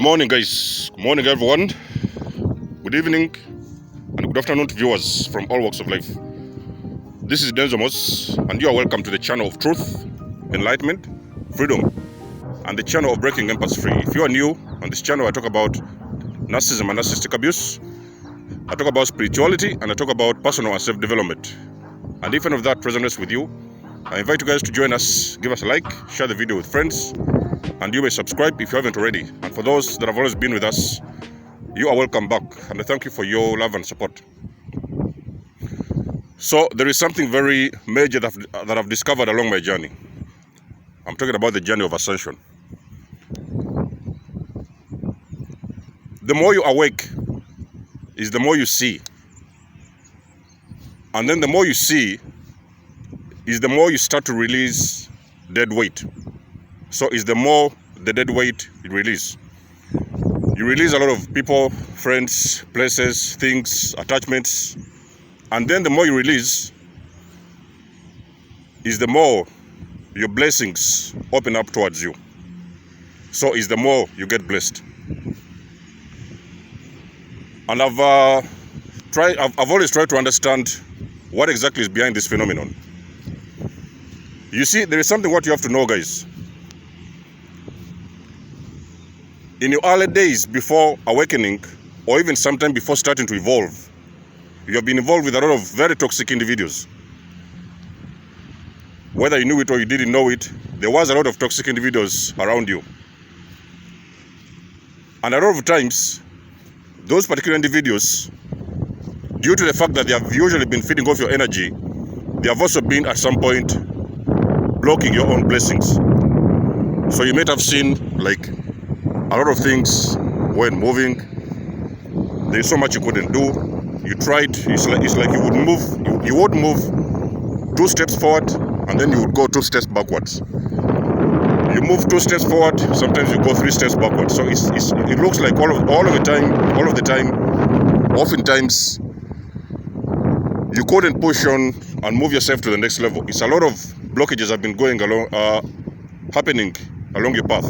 morning, guys. Good morning, everyone. Good evening and good afternoon to viewers from all walks of life. This is Denzomos, and you are welcome to the channel of truth, enlightenment, freedom, and the channel of breaking empaths free. If you are new on this channel, I talk about narcissism and narcissistic abuse. I talk about spirituality, and I talk about personal and self-development. And if any of that resonates with you, I invite you guys to join us. Give us a like, share the video with friends, and you may subscribe if you haven't already. And for those that have always been with us, you are welcome back, and I thank you for your love and support. So there is something very major that I've discovered along my journey. I'm talking about the journey of ascension. The more you awake is the more you see, and then the more you see is the more you start to release dead weight. So it's the more the dead weight you release. You release a lot of people, friends, places, things, attachments, and then the more you release is the more your blessings open up towards you. So it's the more you get blessed. And I've always tried to understand what exactly is behind this phenomenon. You see, there is something what you have to know, guys. In your early days before awakening, or even sometime before starting to evolve, you have been involved with a lot of very toxic individuals. Whether you knew it or you didn't know it, there was a lot of toxic individuals around you. And a lot of times, those particular individuals, due to the fact that they have usually been feeding off your energy, they have also been at some point blocking your own blessings. So you might have seen like a lot of things when moving. There's so much you couldn't do. You tried. It's like you would move 2 steps forward and then you would go 2 steps backwards. You move 2 steps forward, sometimes you go 3 steps backwards. So it looks like all of the time, oftentimes you couldn't push on and move yourself to the next level. It's a lot of blockages have been happening along your path.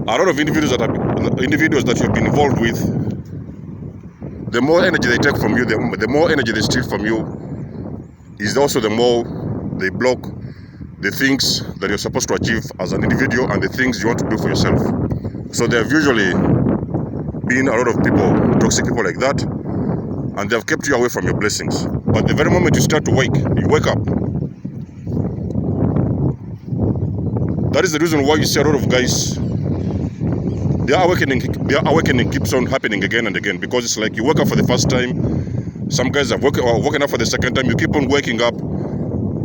A lot of individuals that you've been involved with, the more energy they take from you, the more energy they steal from you, is also the more they block the things that you're supposed to achieve as an individual and the things you want to do for yourself. So there have usually been a lot of people, toxic people like that, and they have kept you away from your blessings. But the very moment you start to you wake up. That is the reason why you see a lot of guys, their awakening keeps on happening again and again, because it's like you wake up for the first time. Some guys have woken up for the second time. You keep on waking up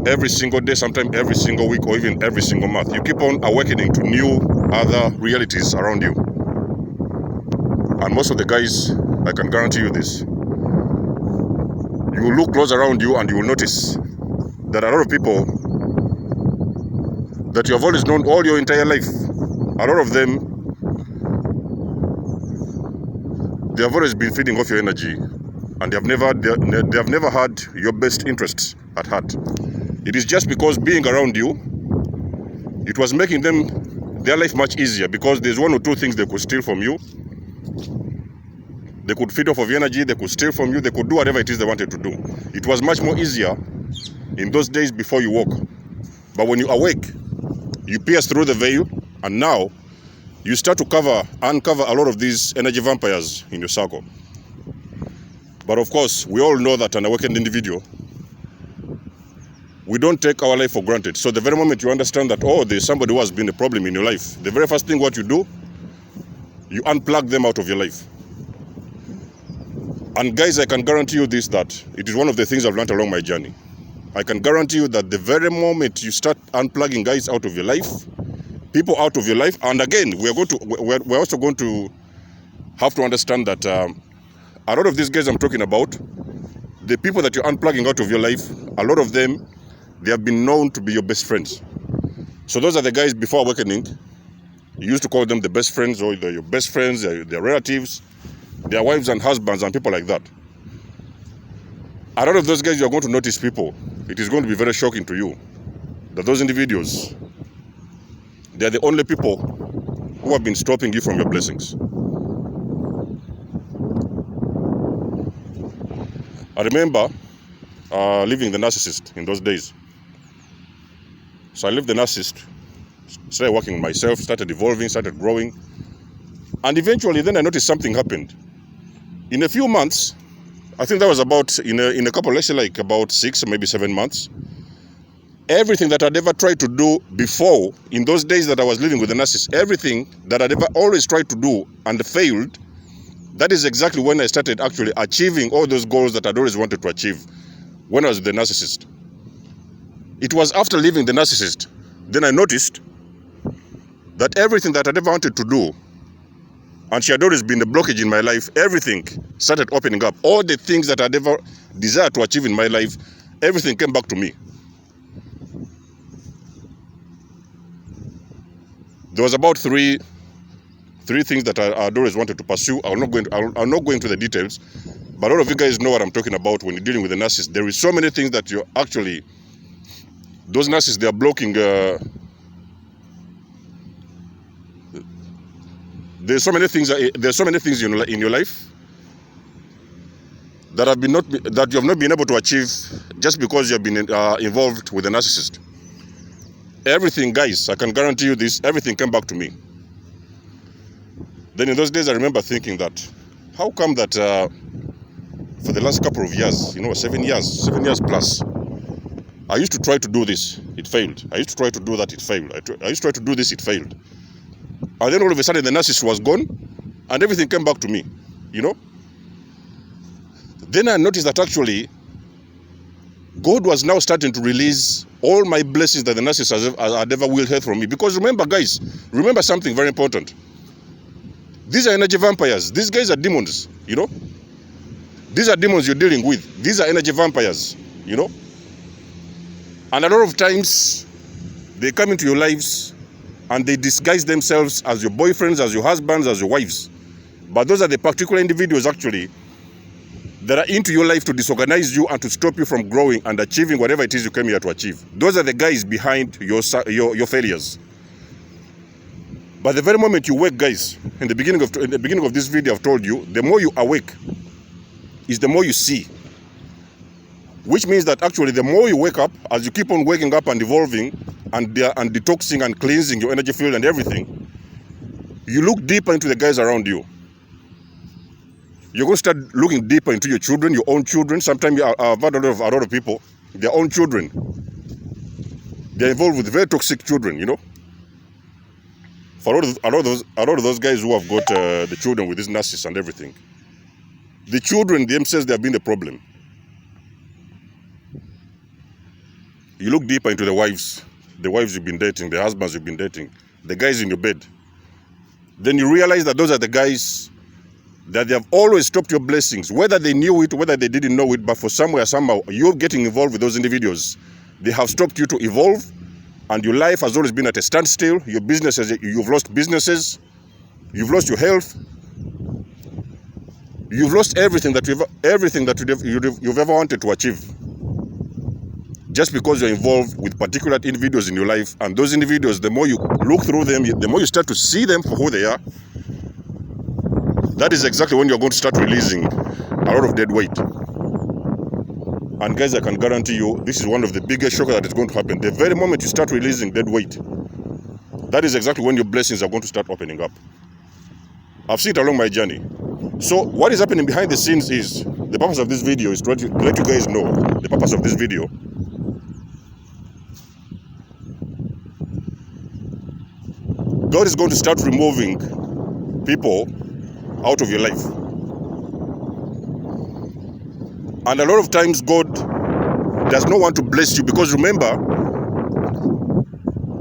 every single day, sometimes every single week, or even every single month. You keep on awakening to new other realities around you. And most of the guys, I can guarantee you this, you will look close around you and you will notice that a lot of people that you have always known all your entire life, a lot of them, they have always been feeding off your energy, and they have never had your best interests at heart. It is just because being around you, it was making their life much easier, because there's 1 or 2 things they could steal from you. They could feed off of your energy, they could steal from you, they could do whatever it is they wanted to do. It was much more easier in those days before you woke. But when you awake, you pierce through the veil, and now you start to uncover a lot of these energy vampires in your circle. But of course, we all know that an awakened individual, we don't take our life for granted. So the very moment you understand that, oh, there's somebody who has been a problem in your life, the very first thing what you do, you unplug them out of your life. And guys, I can guarantee you this, that it is one of the things I've learned along my journey. I can guarantee you that the very moment you start unplugging guys out of your life, people out of your life, and again, we're also going to have to understand that a lot of these guys I'm talking about, the people that you're unplugging out of your life, a lot of them, they have been known to be your best friends. So those are the guys before awakening. You used to call them the best friends, or they're your best friends, their relatives, their wives and husbands and people like that. A lot of those guys, you're going to notice people. It is going to be very shocking to you that those individuals, They are the only people who have been stopping you from your blessings. I remember living the narcissist in those days. So I lived the narcissist, started working on myself, started evolving, started growing. And eventually then I noticed something happened. In a few months, I think that was about, in a couple, let's say like about 6 or maybe 7 months, everything that I'd ever tried to do before, in those days that I was living with the narcissist, everything that I'd ever always tried to do and failed, that is exactly when I started actually achieving all those goals that I'd always wanted to achieve when I was with the narcissist. It was after leaving the narcissist, then I noticed that everything that I'd ever wanted to do, and she had always been the blockage in my life, everything started opening up. All the things that I'd ever desired to achieve in my life, everything came back to me. There was about three things that I'd always wanted to pursue. I'll not go into the details, but all of you guys know what I'm talking about when you're dealing with a narcissist. There is so many things that you're actually, those narcissists, they are blocking. There's so many things in your life that you have not been able to achieve just because you have been involved with a narcissist. Everything, guys, I can guarantee you this, everything came back to me. Then in those days, I remember thinking that, how come that for the last couple of years, 7 years plus, I used to try to do this, it failed. I used to try to do that, it failed. I used to try to do this, it failed. And then all of a sudden, the narcissist was gone, and everything came back to me, Then I noticed that actually, God was now starting to release all my blessings that the narcissist had ever withheld from me. Because remember, guys, remember something very important. These are energy vampires. These guys are demons, These are demons you're dealing with. These are energy vampires, And a lot of times, they come into your lives and they disguise themselves as your boyfriends, as your husbands, as your wives. But those are the particular individuals, actually, that are into your life to disorganize you and to stop you from growing and achieving whatever it is you came here to achieve. Those are the guys behind your failures. But the very moment you wake, guys, in the beginning of this video, I've told you, the more you awake is the more you see. Which means that actually the more you wake up, as you keep on waking up and evolving and detoxing and cleansing your energy field and everything, you look deeper into the guys around you. You're going to start looking deeper into your children, your own children. Sometimes I've had a lot of people, their own children. They're involved with very toxic children, For a lot of those guys who have got the children with this narcissist and everything, the children themselves, they have been the problem. You look deeper into the wives you've been dating, the husbands you've been dating, the guys in your bed. Then you realize that those are the guys that they have always stopped your blessings, whether they knew it, whether they didn't know it, but for somehow, you're getting involved with those individuals. They have stopped you to evolve, and your life has always been at a standstill. Your businesses, you've lost businesses, you've lost your health, you've lost everything that you've ever wanted to achieve. Just because you're involved with particular individuals in your life, and those individuals, the more you look through them, the more you start to see them for who they are, that is exactly when you're going to start releasing a lot of dead weight. And guys, I can guarantee you, this is one of the biggest shocks that is going to happen. The very moment you start releasing dead weight, that is exactly when your blessings are going to start opening up. I've seen it along my journey. So what is happening behind the scenes is, the purpose of this video is to let you guys know, the purpose of this video, God is going to start removing people out of your life. And a lot of times God does not want to bless you, because remember,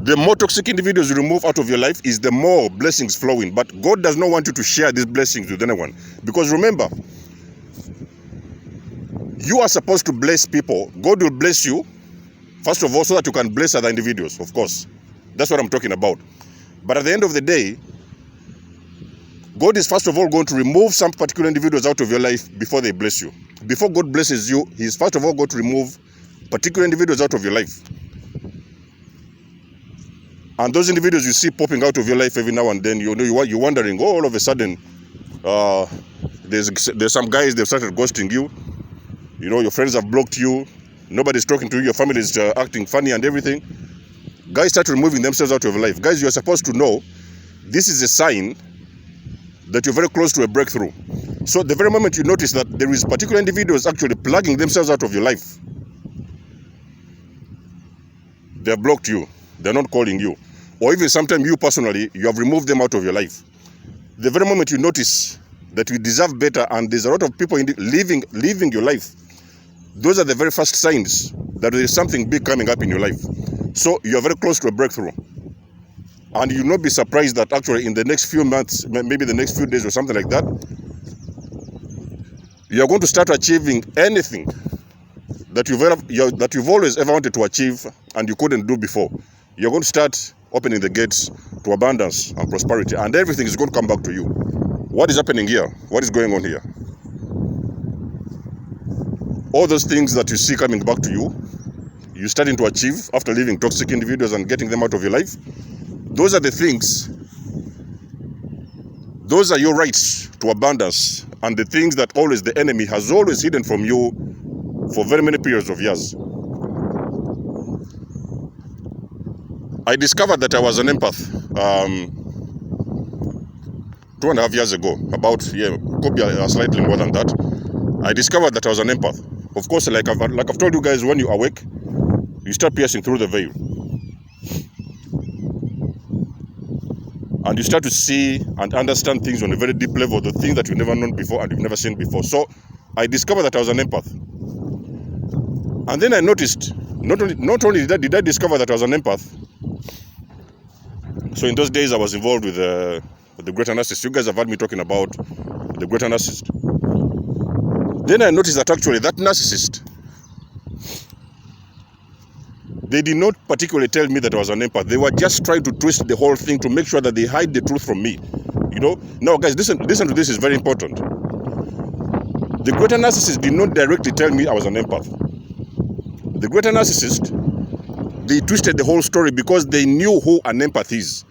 the more toxic individuals you remove out of your life is the more blessings flowing. But God does not want you to share these blessings with anyone. Because remember, you are supposed to bless people. God will bless you, first of all, so that you can bless other individuals, of course. That's what I'm talking about. But at the end of the day, God is first of all going to remove some particular individuals out of your life before they bless you. Before God blesses you, He is first of all going to remove particular individuals out of your life. And those individuals you see popping out of your life every now and then, you're wondering, oh, all of a sudden, there's some guys, they've started ghosting you. You know, your friends have blocked you. Nobody's talking to you. Your family is acting funny and everything. Guys start removing themselves out of your life. Guys, you're supposed to know this is a sign that you're very close to a breakthrough. So the very moment you notice that there is particular individuals actually plugging themselves out of your life, they have blocked you. They're not calling you. Or even sometimes you personally, you have removed them out of your life. The very moment you notice that you deserve better and there's a lot of people leaving your life, those are the very first signs that there is something big coming up in your life. So you are very close to a breakthrough. And you'll not be surprised that actually in the next few months, maybe the next few days or something like that, you are going to start achieving anything that you've always ever wanted to achieve and you couldn't do before. You're going to start opening the gates to abundance and prosperity, and everything is going to come back to you. What is happening here? What is going on here? All those things that you see coming back to you, you're starting to achieve after leaving toxic individuals and getting them out of your life. Those are the things, those are your rights to abundance, and the things that always the enemy has always hidden from you for very many periods of years. I discovered that I was an empath 2.5 years ago, could be slightly more than that. I discovered that I was an empath. Of course, like I've told you guys, when you awake, you start piercing through the veil. And you start to see and understand things on a very deep level, the things that you've never known before and you've never seen before. So I discovered that I was an empath. And then I noticed, not only did I discover that I was an empath, so in those days I was involved with the greater narcissist. You guys have heard me talking about the greater narcissist. Then I noticed that actually that narcissist, they did not particularly tell me that I was an empath. They were just trying to twist the whole thing to make sure that they hide the truth from me. You know? Now guys, listen to this, is very important. The greater narcissist did not directly tell me I was an empath. The greater narcissist, they twisted the whole story because they knew who an empath is.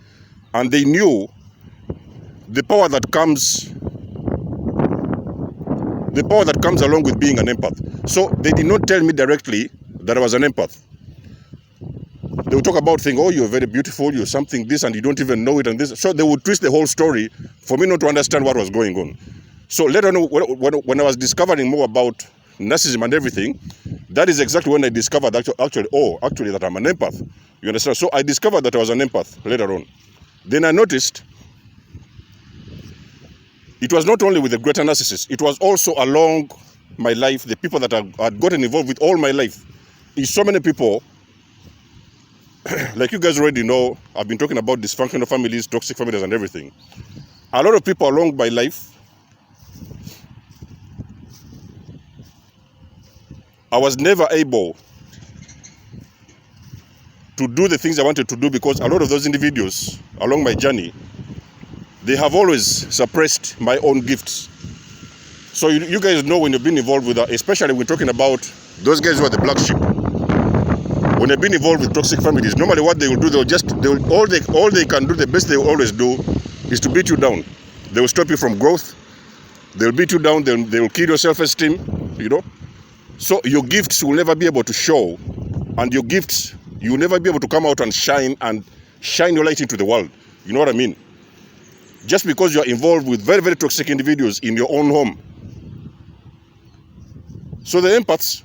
And they knew the power that comes along with being an empath. So they did not tell me directly that I was an empath. They would talk about things, oh, you're very beautiful, you're something this, and you don't even know it, and this. So they would twist the whole story for me not to understand what was going on. So later on, when I was discovering more about narcissism and everything, that is exactly when I discovered actually that I'm an empath. You understand? So I discovered that I was an empath later on. Then I noticed it was not only with the greater narcissist, it was also along my life, the people that I'd gotten involved with all my life. It's so many people, like you guys already know, I've been talking about dysfunctional families, toxic families and everything. A lot of people along my life, I was never able to do the things I wanted to do because a lot of those individuals along my journey, they have always suppressed my own gifts. So you guys know when you've been involved with that, especially when we're talking about those guys who are the black sheep. When they've been involved with toxic families, normally what they will do, all they can do, the best they will always do is to beat you down. They will stop you from growth. They will beat you down. They will kill your self-esteem, you know. So your gifts will never be able to show, and your gifts, you will never be able to come out and shine your light into the world. You know what I mean? Just because you are involved with very, very toxic individuals in your own home. So the empaths,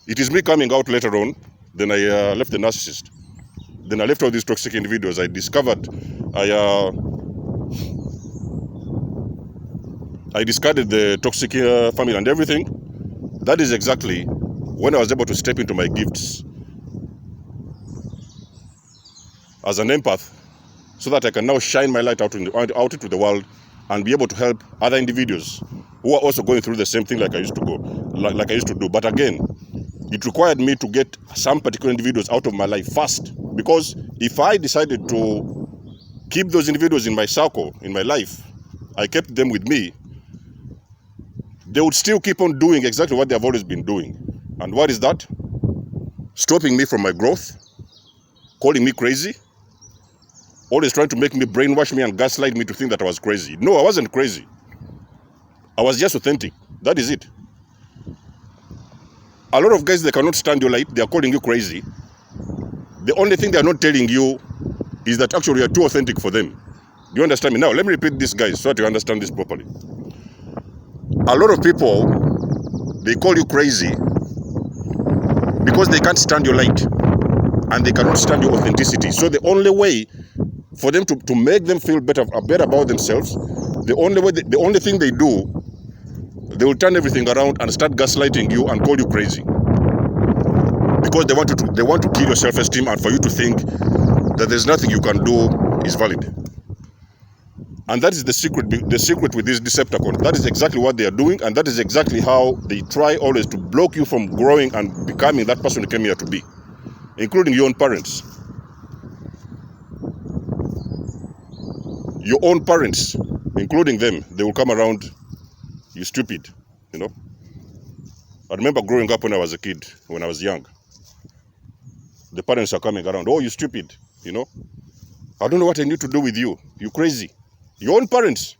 it is me coming out later on. Then I left the narcissist. Then I left all these toxic individuals. I discovered I discarded the toxic family and everything. That is exactly when I was able to step into my gifts as an empath, so that I can now shine my light out into the world and be able to help other individuals who are also going through the same thing like I used to do. But again, it required me to get some particular individuals out of my life first, because if I decided to keep those individuals in my circle, in my life, I kept them with me, they would still keep on doing exactly what they have always been doing. And what is that? stopping me from my growth, calling me crazy, always trying to make me brainwash me and gaslight me to think that I was crazy. No, I wasn't crazy. I was just authentic. That is it. A lot of guys, they cannot stand your light. They are calling you crazy. The only thing they are not telling you is that actually you are too authentic for them. Do you understand me? Now, let me repeat this, guys, so that you understand this properly. A lot of people, they call you crazy because they can't stand your light and they cannot stand your authenticity. So the only way for them to make them feel better about themselves, the only thing they do, they will turn everything around and start gaslighting you and call you crazy. Because they want to kill your self-esteem and for you to think that there's nothing you can do is valid. And that is the secret with this Decepticon. That is exactly what they are doing, and that is exactly how they try always to block you from growing and becoming that person you came here to be, including your own parents. Your own parents, including them, they will come around, you stupid, you know. I remember growing up when I was a kid, when I was young. The parents are coming around, oh, you stupid, you know. I don't know what I need to do with you. You crazy. Your own parents.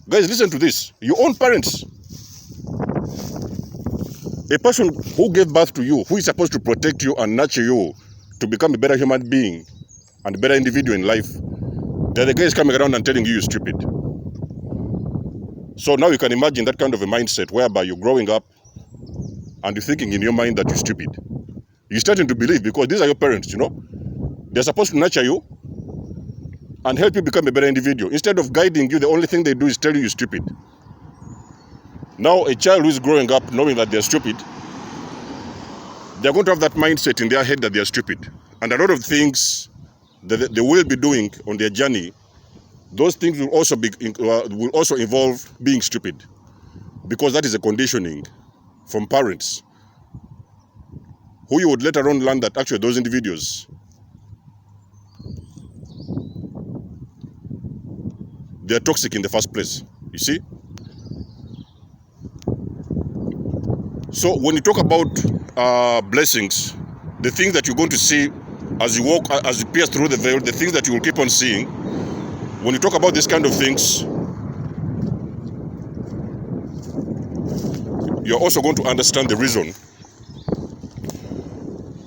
Guys, listen to this. Your own parents. A person who gave birth to you, who is supposed to protect you and nurture you to become a better human being and a better individual in life, they're the guys coming around and telling you you're stupid. So now you can imagine that kind of a mindset whereby you're growing up and you're thinking in your mind that you're stupid. You're starting to believe because these are your parents, you know. They're supposed to nurture you and help you become a better individual. Instead of guiding you, the only thing they do is tell you you're stupid. Now, a child who is growing up knowing that they're stupid, they're going to have that mindset in their head that they're stupid. And a lot of things that they will be doing on their journey, those things will also involve being stupid. Because that is a conditioning from parents, who you would later on learn that actually those individuals, they're toxic in the first place, you see? So when you talk about blessings, the things that you're going to see as you walk, as you pierce through the veil, the things that you will keep on seeing, when you talk about these kind of things, you're also going to understand the reason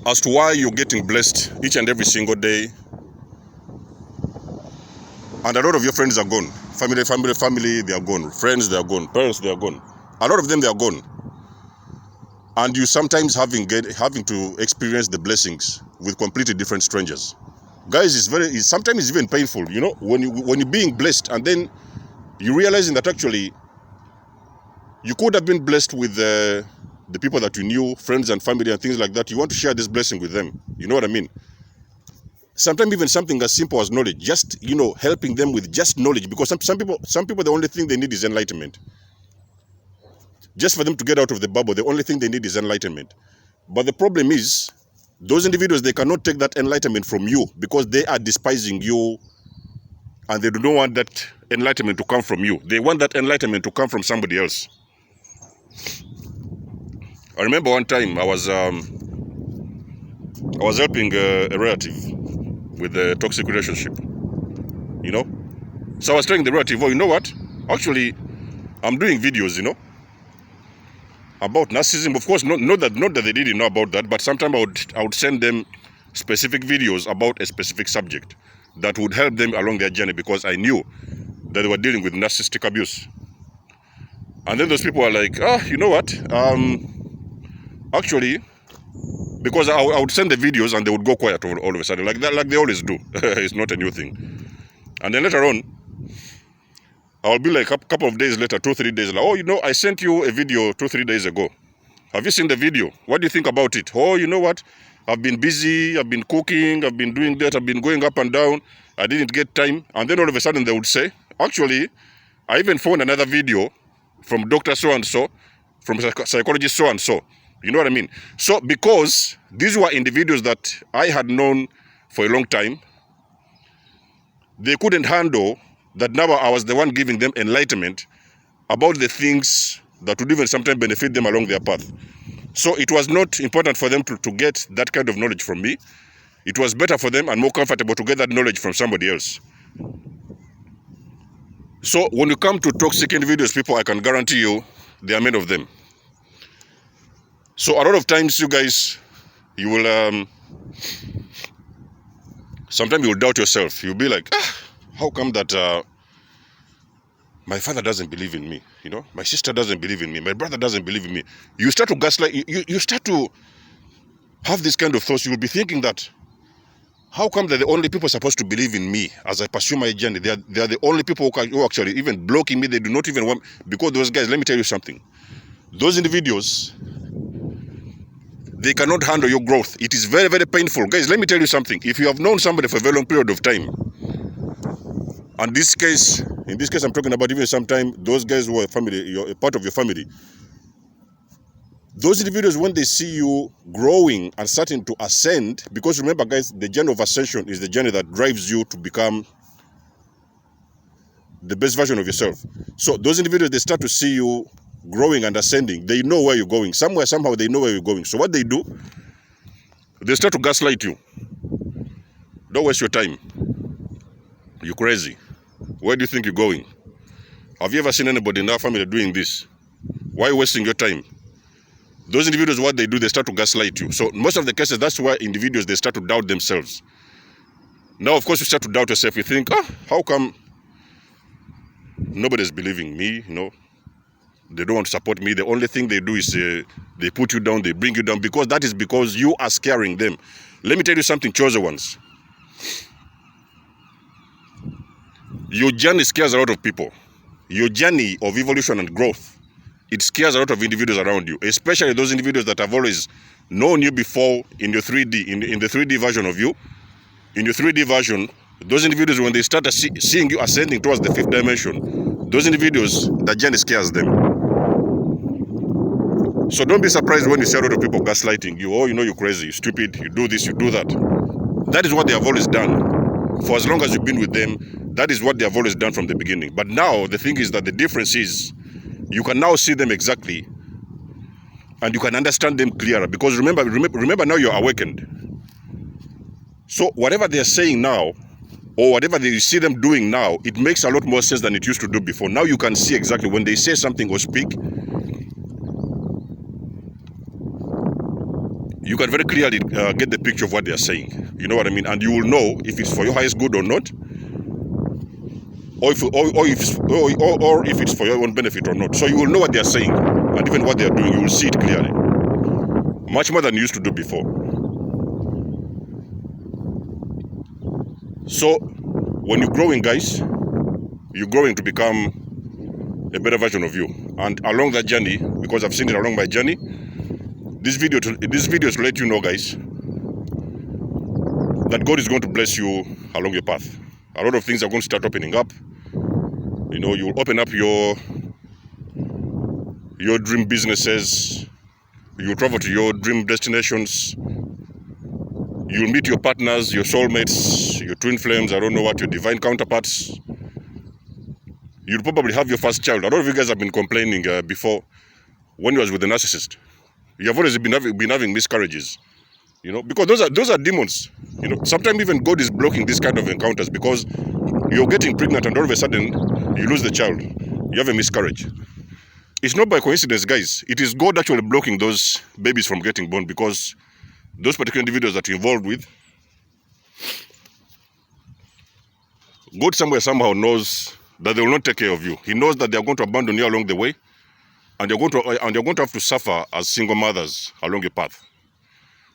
as to why you're getting blessed each and every single day. And a lot of your friends are gone. Family, they are gone. Friends, they are gone. Parents, they are gone. A lot of them, they are gone. And you sometimes having to experience the blessings with completely different strangers. Guys, sometimes it's even painful, you know, when you're being blessed and then you realizing that actually you could have been blessed with the people that you knew, friends and family and things like that. You want to share this blessing with them. You know what I mean? Sometimes even something as simple as knowledge, just, you know, helping them with just knowledge, because some people, the only thing they need is enlightenment. Just for them to get out of the bubble, the only thing they need is enlightenment. But the problem is, those individuals, they cannot take that enlightenment from you because they are despising you and they don't want that enlightenment to come from you. They want that enlightenment to come from somebody else. I remember one time I was helping a relative with a toxic relationship, you know. So I was telling the relative, oh, you know what? Actually, I'm doing videos, you know, about narcissism. Of course, not that they didn't know about that, but sometimes I would send them specific videos about a specific subject that would help them along their journey, because I knew that they were dealing with narcissistic abuse. And then those people were like, you know what? Actually, because I would send the videos and they would go quiet all of a sudden, like they always do. It's not a new thing. And then later on, I'll be like a couple of days later, 2-3 days later, oh, you know, I sent you a video 2-3 days ago. Have you seen the video? What do you think about it? Oh, you know what? I've been busy, I've been cooking, I've been doing that, I've been going up and down, I didn't get time. And then all of a sudden they would say, actually, I even found another video from Dr. So-and-so, from psychologist so-and-so. You know what I mean? So because these were individuals that I had known for a long time, they couldn't handle that now I was the one giving them enlightenment about the things that would even sometimes benefit them along their path. So it was not important for them to get that kind of knowledge from me. It was better for them and more comfortable to get that knowledge from somebody else. So when you come to toxic individuals, people, I can guarantee you, there are many of them. So a lot of times you guys, you will, sometimes you will doubt yourself. You'll be like, how come that my father doesn't believe in me? You know, my sister doesn't believe in me. My brother doesn't believe in me. You start to gaslight, you start to have this kind of thoughts. You will be thinking that, how come they're the only people supposed to believe in me as I pursue my journey? They are the only people who actually even blocking me. They do not even want, because those guys, let me tell you something. Those individuals, they cannot handle your growth. It is very, very painful. Guys, let me tell you something. If you have known somebody for a very long period of time, and in this case, I'm talking about even sometime, those guys who are family, you're a part of your family. Those individuals, when they see you growing and starting to ascend, because remember guys, the journey of ascension is the journey that drives you to become the best version of yourself. So those individuals, they start to see you growing and ascending. They know where you're going. Somewhere, somehow, they know where you're going. So what they do, they start to gaslight you. Don't waste your time. You're crazy. Where do you think you're going? Have you ever seen anybody in our family doing this? Why are you wasting your time? Those individuals, what they do, they start to gaslight you. So most of the cases, that's why individuals, they start to doubt themselves. Now, of course, you start to doubt yourself. You think, how come nobody's believing me? You know, they don't want to support me. The only thing they do is they put you down, they bring you down, because that is because you are scaring them. Let me tell you something, chosen ones. Your journey scares a lot of people. Your journey of evolution and growth, it scares a lot of individuals around you, especially those individuals that have always known you before in your 3D, in the 3D version of you. In your 3D version, those individuals, when they start seeing you ascending towards the 5th dimension, those individuals, that journey scares them. So don't be surprised when you see a lot of people gaslighting you. Oh, you know, you're crazy, you're stupid, you do this, you do that. That is what they have always done. For as long as you've been with them, that is what they have always done from the beginning. But now, the thing is that the difference is, you can now see them exactly, and you can understand them clearer, because remember now you're awakened. So whatever they're saying now, or whatever you see them doing now, it makes a lot more sense than it used to do before. Now you can see exactly when they say something or speak, you can very clearly get the picture of what they're saying. You know what I mean? And you will know if it's for your highest good or not, or if it's for your own benefit or not. So you will know what they are saying, and even what they are doing, you will see it clearly. Much more than you used to do before. So when you're growing, guys, you're growing to become a better version of you. And along that journey, because I've seen it along my journey, this video is to let you know, guys, that God is going to bless you along your path. A lot of things are going to start opening up. You know, you'll open up your dream businesses. You'll travel to your dream destinations. You'll meet your partners, your soulmates, your twin flames, I don't know what, your divine counterparts. You'll probably have your first child. A lot of you guys have been complaining before, when you was with the narcissist. You have always been having miscarriages. You know, because those are demons. You know, sometimes even God is blocking these kind of encounters, because you're getting pregnant and all of a sudden you lose the child. You have a miscarriage. It's not by coincidence, guys. It is God actually blocking those babies from getting born, because those particular individuals that you're involved with, God somehow knows that they will not take care of you. He knows that they are going to abandon you along the way, and you're going to have to suffer as single mothers along your path.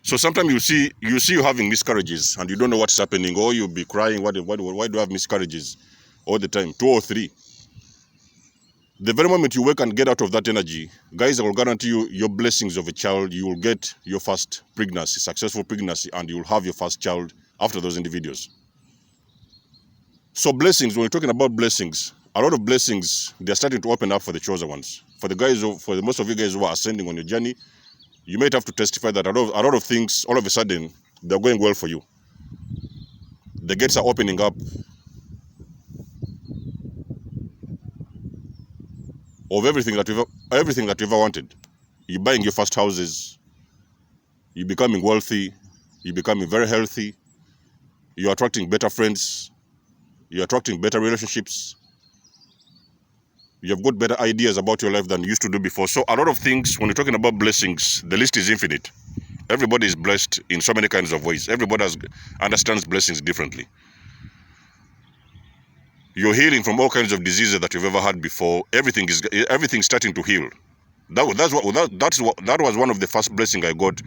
So sometimes you see you having miscarriages and you don't know what's happening, or you'll be crying, why do I have miscarriages all the time, 2 or 3? The very moment you wake and get out of that energy, guys, I will guarantee you your blessings of a child. You will get your first pregnancy, successful pregnancy, and you will have your first child after those individuals. So blessings, when we're talking about blessings, a lot of blessings, they're starting to open up for the chosen ones. For the guys, for most of you guys who are ascending on your journey, you might have to testify that a lot of things, all of a sudden, they're going well for you. The gates are opening up of everything that you've ever wanted. You're buying your first houses. You're becoming wealthy. You're becoming very healthy. You're attracting better friends. You're attracting better relationships. You've got better ideas about your life than you used to do before. So a lot of things, when you're talking about blessings, the list is infinite. Everybody is blessed in so many kinds of ways. Everybody understands blessings differently. You're healing from all kinds of diseases that you've ever had before. Everything's starting to heal. That was one of the first blessings I got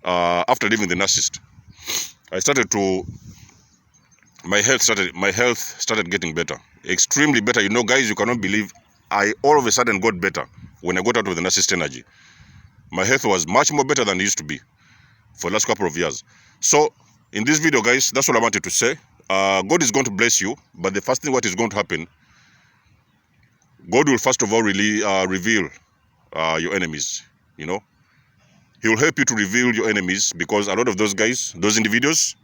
after leaving the narcissist. My health started getting better, extremely better. You know, guys, you cannot believe I all of a sudden got better when I got out of the narcissist energy. My health was much more better than it used to be for the last couple of years. So in this video, guys, that's all I wanted to say. God is going to bless you, but the first thing what is going to happen, God will first of all really reveal your enemies. You know, He will help you to reveal your enemies, because a lot of those guys, those individuals,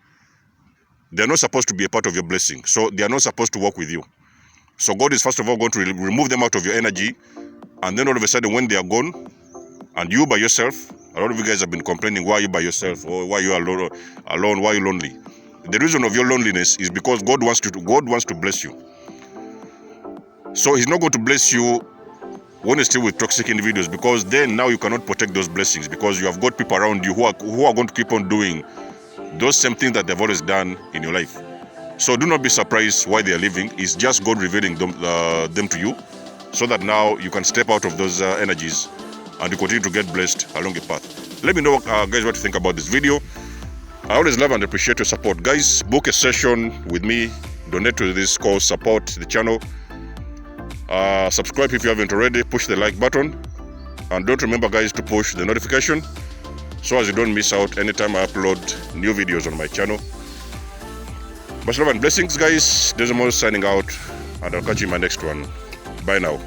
they're not supposed to be a part of your blessing. So they are not supposed to work with you. So God is first of all going to remove them out of your energy, and then all of a sudden when they are gone, and you by yourself, a lot of you guys have been complaining, why are you by yourself, or why you are alone, why are you lonely? The reason of your loneliness is because God wants to bless you. So He's not going to bless you when you're still with toxic individuals, because then now you cannot protect those blessings, because you have got people around you who are going to keep on doing those same things that they've always done in your life. So do not be surprised why they are leaving. It's just God revealing them to you, so that now you can step out of those energies and you continue to get blessed along a path. Let me know, guys, what you think about this video. I always love and appreciate your support. Guys, book a session with me. Donate to this cause. Support the channel. Subscribe if you haven't already. Push the like button. And don't remember, guys, to push the notification, so as you don't miss out anytime I upload new videos on my channel. Much love and blessings, guys. Desmos signing out, and I'll catch you in my next one. Bye now.